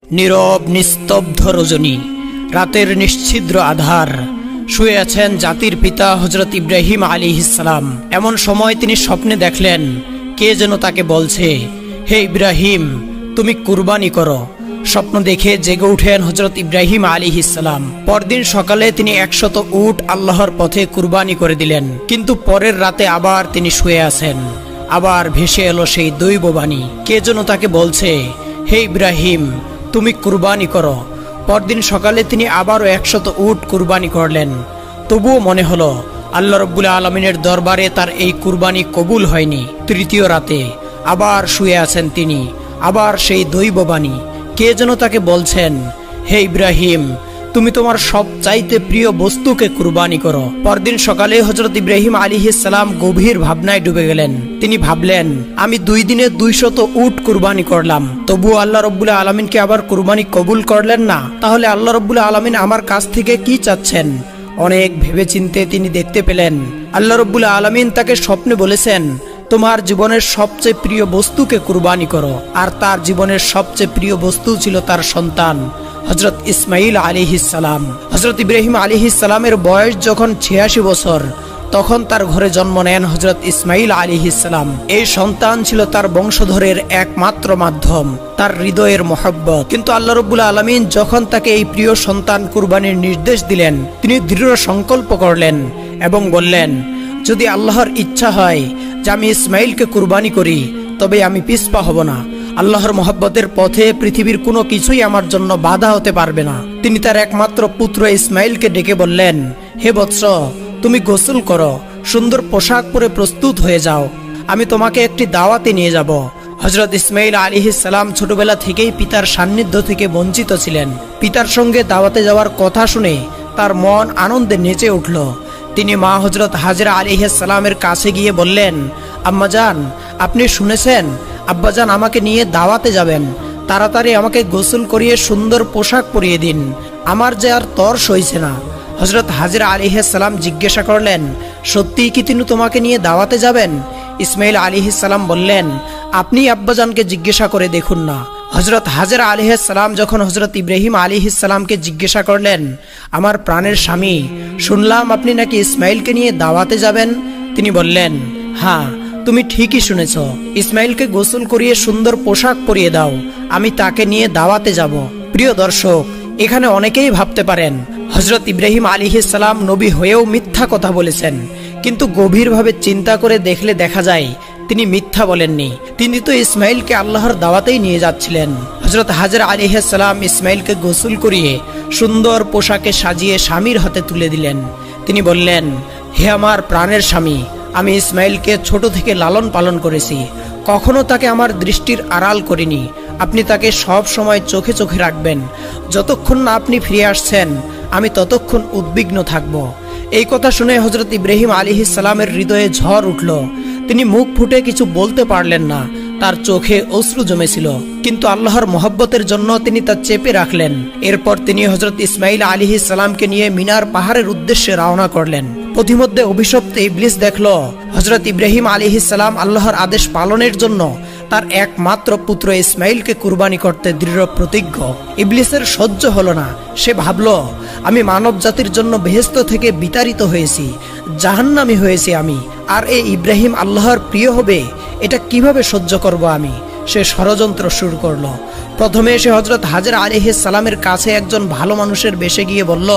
নীরব নিস্তব্ধ রজনী, রাতের নিশ্ছিদ্র আধার, শুয়ে আছেন জাতির পিতা হযরত ইব্রাহিম আলাইহিস সালাম। এমন সময় তিনি স্বপ্নে দেখলেন কে যেন তাকে বলছে, হে ইব্রাহিম, তুমি কুরবানি করো। স্বপ্ন দেখে জেগে উঠেন হযরত ইব্রাহিম আলাইহিস সালাম। পরদিন সকালে তিনি 100 উট আল্লাহর পথে কুরবানি করে দিলেন। কিন্তু পরের রাতে আবার তিনি শুয়ে আছেন। আবার ভেসে এলো সেই দৈববাণী, কে যেন তাকে বলছে, হে ইব্রাহিম, তুমি কুরবানি করো। পরদিন সকালে তিনি আবারও 100 উট কুরবানি করলেন। তবুও মনে হলো আল্লাহ রাব্বুল আলামিনের দরবারে তার এই কুরবানি কবুল হয়নি। তৃতীয় রাতে আবার শুয়ে আছেন তিনি। আবার সেই দৈববাণী, কে যেন তাকে বলছেন, হে ইব্রাহিম, তুমি তোমার সবচাইতে প্রিয় বস্তুকে কুরবানি করো। পরদিন সকালে হযরত ইব্রাহিম আলাইহিস সালাম গভীর ভাবনায় ডুবে গেলেন। তিনি ভাবলেন, আমি 2 দিনে 200 উট কুরবানি করলাম, তবুও আল্লাহ রাব্বুল আলামিনকে আবার কুরবানি কবুল করলেন না। তাহলে আল্লাহ রাব্বুল আলামিন আমার কাছ থেকে কি চাচ্ছেন? অনেক ভেবেচিন্তে তিনি দেখতে পেলেন আল্লাহ রাব্বুল আলামিন তাকে স্বপ্নে বলেছেন, তোমার জীবনের সবচেয়ে প্রিয় বস্তুকে কুরবানি করো। আর তার জীবনের সবচেয়ে প্রিয় বস্তু ছিল তার সন্তান হযরত ইসমাইল আলাইহিস সালাম। হযরত ইব্রাহিম আলাইহিস সালামের বয়স যখন 86 বছর, তখন তার ঘরে জন্ম নেন হযরত ইসমাইল আলাইহিস সালাম। এই সন্তান ছিল তার বংশধরের একমাত্র মাধ্যম, তার হৃদয়ের মহব্বত। কিন্তু আল্লাহ রাব্বুল আলামিন যখন তাকে এই প্রিয় সন্তান কুরবানির নির্দেশ দিলেন, তিনি দৃঢ় সংকল্প করলেন এবং বললেন, যদি আল্লাহর ইচ্ছা হয় যে আমি ইসমাইলকে কুরবানি করি, তবে আমি পিছপা হব না। আল্লাহর মহব্বতের পথে পৃথিবীর কোনো কিছুই আমার জন্য বাধা হতে পারবে না। তিনি তার একমাত্র পুত্র ইসমাইলকে ডেকে বললেন, হে বৎস, তুমি গোসল করো, সুন্দর পোশাক পরে প্রস্তুত হয়ে যাও, আমি তোমাকে একটি দাওয়াতে নিয়ে যাব। হযরত ইসমাইল আলাইহিস সালাম ছোটবেলা থেকেই পিতার সান্নিধ্য থেকে বঞ্চিত ছিলেন। পিতার সঙ্গে দাওয়াতে যাওয়ার কথা শুনে তার মন আনন্দে নেচে উঠল। তিনি মা হযরত হাজরা আলাইহিস সালামের কাছে গিয়ে বললেন, আম্মাজান, আপনি শুনেছেন আব্বাজান আমাকে নিয়ে দাওয়াতে যাবেন, তাড়াতাড়ি আমাকে গোসল করিয়ে সুন্দর পোশাক পরিয়ে দিন, আমার যে আর তর সইছে না। হযরত হাজরা আলাইহিস সালাম জিজ্ঞাসা করলেন, সত্যিই কি তিনি তোমাকে নিয়ে দাওয়াতে যাবেন? ইসমাইল আলাইহিস সালাম বললেন, আপনি আব্বাজানকে জিজ্ঞাসা করে দেখুন না। হযরত হাজরা আলাইহিস সালাম যখন হযরত ইব্রাহিম আলাইহিস সালামকে জিজ্ঞাসা করলেন, আমার প্রাণের স্বামী, শুনলাম আপনি নাকি ইসমাইলকে নিয়ে দাওয়াতে যাবেন। তিনি বললেন, হ্যাঁ, তুমি ঠিকই শুনেছ, ইসমাইলকে গোসল করিয়ে সুন্দর পোশাক পরিয়ে দাও, আমি তাকে নিয়ে দাওয়াতে যাব। প্রিয় দর্শক, এখানে অনেকেই ভাবতে পারেন হযরত ইব্রাহিম আলাইহিস সালাম নবী হয়েও মিথ্যা কথা বলেছেন, কিন্তু গভীরভাবে চিন্তা করে দেখলে দেখা যায় তিনি মিথ্যা বলেননি। তিনি তো ইসমাইলকে আল্লাহর দাওয়াতেই নিয়ে যাচ্ছিলেন। হযরত হাজরা আলাইহিস সালাম ইসমাইলকে গোসল করিয়ে সুন্দর পোশাকে সাজিয়ে স্বামীর হাতে তুলে দিলেন। তিনি বললেন, হে আমার প্রাণের স্বামী, আমি ইসমাইলকে ছোট থেকে লালন পালন করেছি, কখনো তাকে আমার দৃষ্টির আড়াল করিনি। আপনি তাকে সব সময় চোখে চোখে রাখবেন, যতক্ষণ না আপনি ফিরে আসছেন আমি ততক্ষণ উদ্বিগ্ন থাকব। এই কথা শুনে হযরত ইব্রাহিম আলাইহিস সালামের হৃদয়ে ঝড় উঠল। তিনি মুখ ফুটে কিছু বলতে পারলেন না, তার চোখে অশ্রু জমেছিল, কিন্তু আল্লাহর মহব্বতের জন্য তিনি তা চেপে রাখলেন। এরপর তিনি হযরত ইসমাইল আলাইহিস সালামকে নিয়ে মিনার পাহাড়ের উদ্দেশ্যে রওনা করলেন। পথিমধ্যে অভিশপ্ত ইবলিস দেখল হযরত ইব্রাহিম আলাইহিস সালাম আল্লাহর আদেশ পালনের জন্য তার একমাত্র পুত্র ইসমাইলকে কুরবানি করতে দৃঢ় প্রতিজ্ঞ। ইবলিসের সহ্য হলো না। সে ভাবল, আমি মানব জাতির জন্য বেহেশত থেকে বিতাড়িত হয়েছি, জাহান্নামী হয়েছি আমি, আর এই ইব্রাহিম আল্লাহর প্রিয় হবে, এটা কিভাবে সহ্য করব আমি? সে ষড়যন্ত্র শুরু করলো। প্রথমে সে হযরত হাজরা আলাইহিস সালামের কাছে একজন ভালো মানুষের বেশে গিয়ে বলল,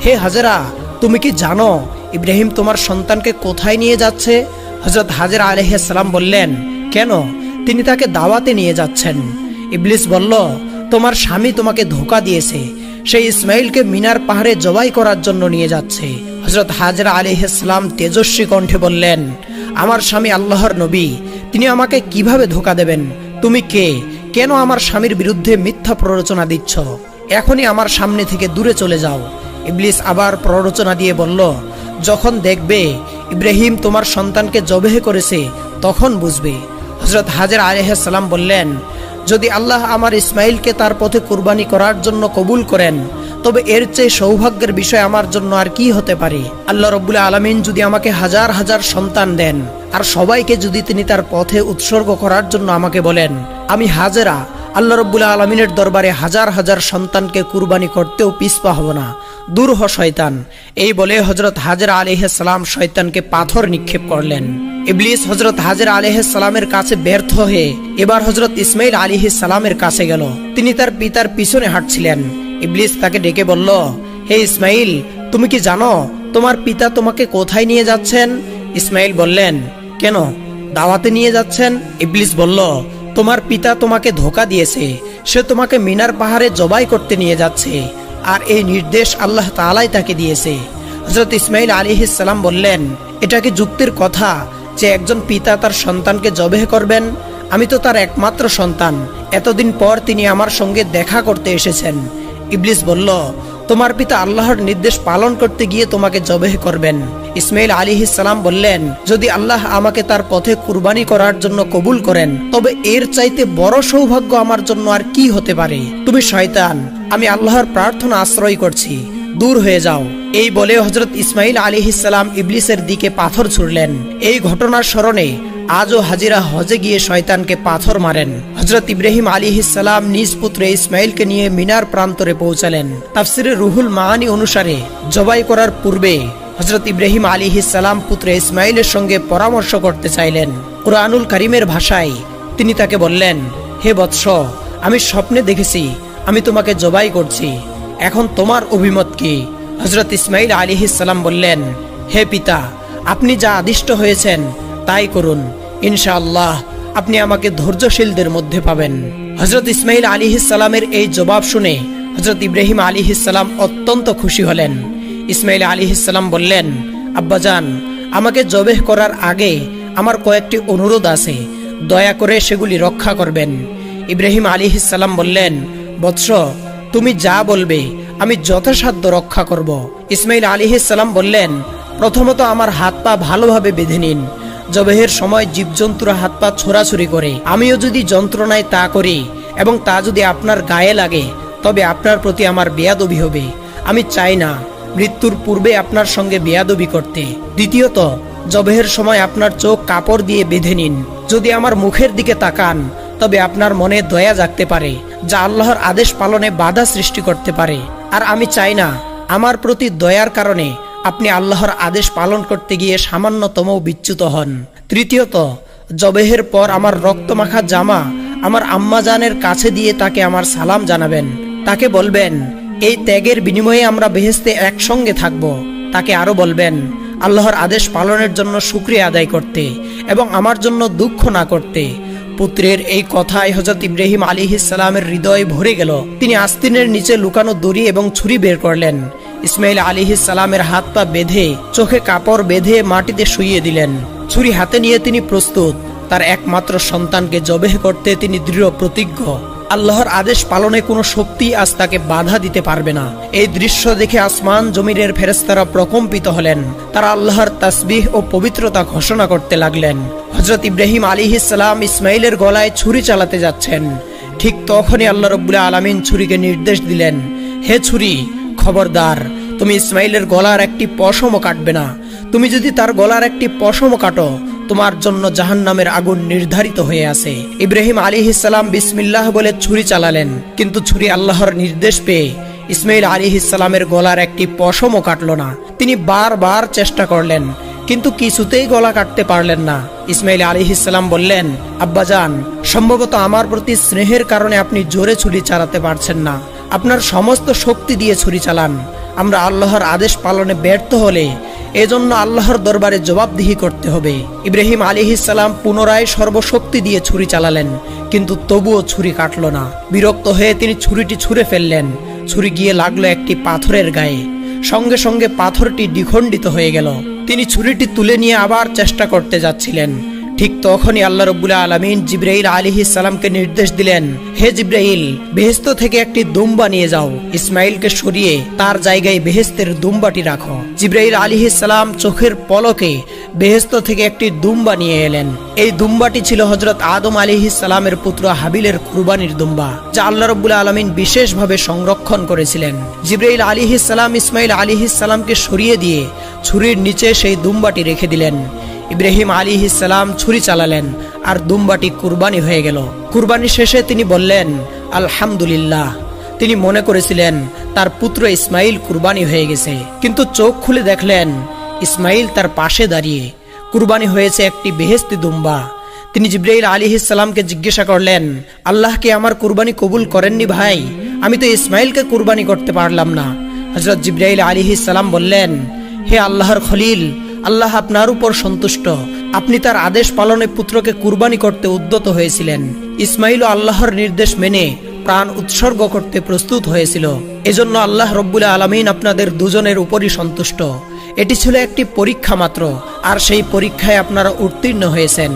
হে হাজরা, তুমি কি জানো ইব্রাহিম তোমার সন্তানকে কোথায় নিয়ে যাচ্ছে? হযরত হাজরা আলাইহিস সালাম বললেন, কেন? তিনি তাকে দাওয়াতে নিয়ে যাচ্ছেন। ইবলিস বলল, তোমার স্বামী তোমাকে ধোঁকা দিয়েছে, সেই ইসমাইলকে মিনার পাহাড়ে জবাই করার জন্য নিয়ে যাচ্ছে। হযরত হাজরা আলাইহিস সালাম তেজস্বী কণ্ঠে বললেন, আমার স্বামী আল্লাহর নবী, তিনি আমাকে কিভাবে ধোঁকা দেবেন? তুমি কে? কেন আমার স্বামীর বিরুদ্ধে মিথ্যা প্ররোচনা দিচ্ছ? এখনই আমার সামনে থেকে দূরে চলে যাও। ইবলিস আবার প্ররোচনা দিয়ে বলল, যখন দেখবে ইব্রাহিম তোমার সন্তানকে জবেহ করেছে, তখন বুঝবে। হযরত হাজরা আলাইহিস সালাম বললেন, যদি আল্লাহ আমার ইসমাইলকে তার পথে কুরবানি করার জন্য কবুল করেন, তবে এর চেয়ে সৌভাগ্যের বিষয় আমার জন্য আর কি হতে পারে? আল্লাহ রাব্বুল আলামিন যদি আমাকে হাজার হাজার সন্তান দেন, আর সবাইকে যদি তিনি তার পথে উৎসর্গ করার জন্য আমাকে বলেন, আমি হাজেরা আল্লাহ রাব্বুল আলামিনের দরবারে হাজার হাজার সন্তানকে কুরবানি করতেও পিছপা হব না, দূর হ শয়তান। এই বলে হযরত হাজরা আলাইহিস সালাম শয়তানকে পাথর নিক্ষেপ করলেন। ইবলিস হযরত হাজরা আলাইহিস সালামের কাছে ব্যর্থ হয়ে এবার হযরত ইসমাইল আলাইহিস সালামের কাছে গেল। তিনি তার পিতার পিছনে হাঁটছিলেন। ইবলিস তাকে ডেকে বলল, হে ইসমাইল, তুমি কি জানো তোমার পিতা তোমাকে কোথায় নিয়ে যাচ্ছেন? ইসমাইল বললেন, কেন, দাওয়াতে নিয়ে যাচ্ছেন? ইবলিস বলল, তোমার পিতা তোমাকে ধোঁকা দিয়েছে, সে তোমাকে মিনার পাহাড়ে জবাই করতে নিয়ে যাচ্ছে, আর এই নির্দেশ আল্লাহ তাআলাই তাকে দিয়েছে। হযরত ইসমাইল আলাইহিস সালাম বললেন, এটা কি যুক্তির কথা যে একজন পিতা তার সন্তানকে জবেহ করবেন? আমি তো তার একমাত্র সন্তান, এতদিন পর তিনি আমার সঙ্গে দেখা করতে এসেছেন। ইবলিস বলল, তোমার পিতা আল্লাহর নির্দেশ পালন করতে গিয়ে তোমাকে জবেহ করবেন। ইসমাইল আলাইহিস সালাম বললেন, যদি আল্লাহ আমাকে তার পথে কুরবানি করার জন্য কবুল করেন, তবে এর চাইতে বড় সৌভাগ্য আমার জন্য আর কি হতে পারে? তুমি শয়তান, আমি আল্লাহর প্রার্থনা আশ্রয় করছি, দূর হয়ে যাও। এই বলে হযরত ইসমাইল আলাইহিস সালাম ইবলিসের দিকে পাথর ছুড়লেন। এই ঘটনার স্মরণে আজও হাজিরা হজে গিয়ে শয়তানকে পাথর মারেন। হযরত ইব্রাহিম আলাইহিস সালাম নিজ পুত্র ইসমাইলকে নিয়ে মিনার প্রান্তরে পৌঁছালেন। তাফসিরে রুহুল মাআনি অনুসারে জবাই করার পূর্বে হযরত ইব্রাহিম আলাইহিস সালাম পুত্র ইসমাইলের সঙ্গে পরামর্শ করতে চাইলেন। কুরআনুল কারীমের ভাষায় তিনি তাকে বললেন, হে বৎস, আমি স্বপ্নে দেখেছি আমি তোমাকে জবাই করছি, এখন তোমার অভিমত কি? হযরত ইসমাইল আলাইহিস সালাম বললেন, হে পিতা, আপনি যা আদিষ্ট হয়েছেন তাই করুন, ইনশাআল্লাহ আপনি আমাকে ধৈর্যশীলদের মধ্যে পাবেন। হযরত ইসমাইল আলাইহিস সালামের এই জবাব শুনে হযরত ইব্রাহিম আলাইহিস সালাম অত্যন্ত খুশি হলেন। ইসমাইল আলাইহিস সালাম বললেন, আব্বাজান, আমাকে জবেহ করার আগে আমার কয়েকটি অনুরোধ আছে, দয়া করে সেগুলি রক্ষা করবেন। ইব্রাহিম আলাইহিস সালাম বললেন, বৎস, তুমি যা বলবে আমি যথাসাধ্য রক্ষা করব। ইসমাইল আলাইহিস সালাম বললেন, প্রথমত আমার হাত পা ভালোভাবে বেঁধে নিন। জবেহের সময় জীবজন্তুরা হাত পা ছোড়াছুরি করে, আমিও যদি যন্ত্রণায় তা করি এবং তা যদি আপনার গায়ে লাগে, তবে আপনার প্রতি আমার বেয়াদবি হবে। আমি চাই না মৃত্যুর পূর্বে আপনার সঙ্গে বেয়াদবি করতে। দ্বিতীয়ত, জবেহের সময় আপনার চোখ কাপড় দিয়ে বেঁধে নিন। যদি আমার মুখের দিকে তাকান, তবে আপনার মনে দয়া জাগতে পারে, যা আল্লাহর আদেশ পালনে বাধা সৃষ্টি করতে পারে। আর আমি চাই না আমার প্রতি দয়ার কারণে আপনি আল্লাহর আদেশ পালন করতে গিয়ে সামান্যতম বিচ্যুত হন। তৃতীয়ত, জবেহের পর আমার রক্তমাখা জামা আমার আম্মাজানের কাছে দিয়ে তাকে আমার সালাম জানাবেন। তাকে বলবেন, এই ত্যাগের বিনিময়ে আমরা বেহেশতে একসঙ্গে থাকব। তাকে আরো বলবেন, আল্লাহর আদেশ পালনের জন্য শুকরিয়া আদায় করতে এবং আমার জন্য দুঃখ না করতে। পুত্রের এই কথায় হযরত ইব্রাহিম আলাইহিস সালামের হৃদয় ভরে গেল। তিনি আস্তিনের নিচে লুকানো দড়ি এবং ছুরি বের করলেন। ইসমাইল আলাইহিস সালামের হাত পা বেঁধে চোখে কাপড় বেঁধে মাটিতে শুইয়ে দিলেন। ছুরি হাতে নিয়ে তিনি প্রস্তুত। তার একমাত্র সন্তানকে জবেহ করতে তিনি দৃঢ় প্রতিজ্ঞ। আল্লাহর আদেশ পালনে কোনো শক্তি আজ তাকে বাধা দিতে পারবে না। এই দৃশ্য দেখে আসমান জমিনের ফেরেশতারা প্রকম্পিত হলেন। তারা আল্লাহর তাসবিহ ও পবিত্রতা ঘোষণা করতে লাগলেন। হযরত ইব্রাহিম আলাইহিস সালাম ইসমাইলের গলায় ছুরি চালাতে যাচ্ছেন। ঠিক তখনই আল্লাহ রাব্বুল আলামিন ছুরিকে নির্দেশ দিলেন, হে ছুরি, খবরদার, তুমি ইসমাইলের গলার একটি পশমও কাটবে না। তুমি যদি তার গলার একটি পশমও কাটো, তোমার জন্য জাহান্নামের আগুন নির্ধারিত হয়ে আছে। ইব্রাহিম আলাইহিস সালাম বিসমিল্লাহ বলে ছুরি চালালেন, কিন্তু ছুরি আল্লাহর নির্দেশ পেয়ে ইসমাইল আলাইহিস সালামের গলার একটি পশমও কাটল না। তিনি বারবার চেষ্টা করলেন, কিন্তু কিছুতেই গলা কাটতে পারলেন না। ইসমাইল আলাইহিস সালাম বললেন, আব্বাজান, সম্ভবত আমার প্রতি স্নেহের কারণে আপনি জোরে ছুরি চালাতে পারছেন না। আপনার সমস্ত শক্তি দিয়ে ছুরি চালান। আমরা আল্লাহর আদেশ পালনে ব্যর্থ হলে এজন্য আল্লাহর দরবারে জবাবদিহি করতে হবে। ইব্রাহিম আলাইহিস সালাম পুনরায় সর্বশক্তি দিয়ে ছুরি চালালেন, কিন্তু তবুও ছুরি কাটল না। বিরক্ত হয়ে তিনি ছুরিটি ছুঁড়ে ফেললেন। ছুরি গিয়ে লাগলো একটি পাথরের গায়ে। সঙ্গে সঙ্গে পাথরটি দ্বিখণ্ডিত হয়ে গেল। তিনি ছুরিটি তুলে নিয়ে আবার চেষ্টা করতে যাচ্ছিলেন। ঠিক তখনই আল্লাহ রাব্বুল আলামিন জিবরাইল আলাইহিস সালামকে নির্দেশ দিলেন, হে জিবরাইল, বেহেশত থেকে একটি দুম্বা নিয়ে যাও। ইসমাইলকে সরিয়ে তার জায়গায় বেহেশতের দুম্বাটি রাখো। জিবরাইল আলাইহিস সালাম চোখের পলকে বেহেশত থেকে একটি দুম্বা নিয়ে এলেন। এই দুম্বাটি ছিল হযরত আদম আলাইহিস সালামের পুত্র হাবিলের কুরবানির দুম্বা, যা আল্লাহ রাব্বুল আলামিন বিশেষভাবে সংরক্ষণ করেছিলেন। জিবরাইল আলাইহিস সালাম ইসমাইল আলাইহিস সালামকে সরিয়ে দিয়ে ছুরির নিচে সেই দুম্বাটি রেখে দিলেন। ইব্রাহিম আলাইহিস সালাম ছুরি চালালেন আর দুম্বাটি কুরবানি হয়ে গেল। কুরবানি শেষে তিনি বললেন আলহামদুলিল্লাহ। তিনি মনে করেছিলেন তার পুত্র ইসমাইল কুরবানি হয়ে গেছে, কিন্তু চোখ খুলে দেখলেন ইসমাইল তার পাশে দাঁড়িয়ে। কুরবানি হয়েছে একটি বেহেশতি দুম্বা। তিনি জিবরাইল আলাইহিস সালামকে জিজ্ঞাসা করলেন, আল্লাহ কি আমার কুরবানি কবুল করেননি ভাই? আমি তো ইসমাইলকে কুরবানি করতে পারলাম না। হযরত জিবরাইল আলাইহিস সালাম বললেন, হে আল্লাহর খলিল, আল্লাহ আপনার উপর সন্তুষ্ট। আপনি তার আদেশ পালনে পুত্রকে কুরবানি করতে উদ্যত হয়েছিলেন। ইসমাইলও আল্লাহর নির্দেশ মেনে প্রাণ উৎসর্গ করতে প্রস্তুত হয়েছিল। এজন্য আল্লাহ রব্বুল আলামিন আপনাদের দুজনের উপরই সন্তুষ্ট। এটি ছিল একটি পরীক্ষা মাত্র, আর সেই পরীক্ষায় আপনারা উত্তীর্ণ হয়েছেন।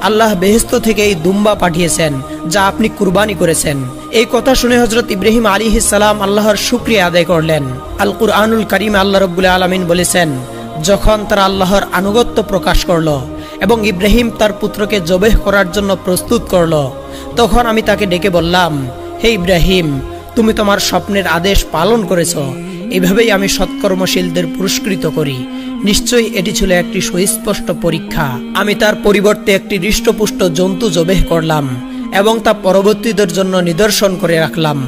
আল্লাহ বেহেশত থেকে এই দুম্বা পাঠিয়েছেন যা আপনি কুরবানি করেছেন। এই কথা শুনে হযরত ইব্রাহিম আলাইহিস সালাম আল্লাহর শুকরিয়া আদায় করলেন। আল কুরআনুল কারীমে আল্লাহ রাব্বুল আলামিন বলেছেন, যখন তারা আল্লাহর আনুগত্য প্রকাশ করল এবং ইব্রাহিম তার পুত্রকে জবেহ করার জন্য প্রস্তুত করল, তখন আমি তাকে ডেকে বললাম, হে ইব্রাহিম, তুমি তোমার স্বপ্নের আদেশ পালন করেছ। এভাবেই আমি সৎকর্মশীলদের পুরস্কৃত করি। নিশ্চয়ই এটি ছিল একটি সুস্পষ্ট পরীক্ষা। আমি তার পরিবর্তে একটি হৃষ্টপুষ্ট জন্তু জবেহ করলাম এবং তা পরবর্তীদের জন্য নিদর্শন করে রাখলাম।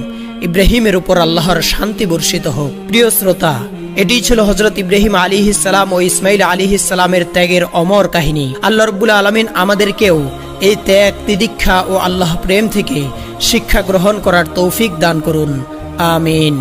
ইব্রাহিমের উপর আল্লাহর শান্তি বর্ষিত হোক। প্রিয় শ্রোতা, এটি ছিল হযরত ইব্রাহিম আলাইহিস সালাম ও ইসমাইল আলাইহিস সালামের ত্যাগের অমর কাহিনী। আল্লাহ রাব্বুল আলামিন আমাদেরকেও এই ত্যাগ, তিতিক্ষা ও আল্লাহ প্রেম থেকে শিক্ষা গ্রহণ করার তৌফিক দান করুন। আমিন।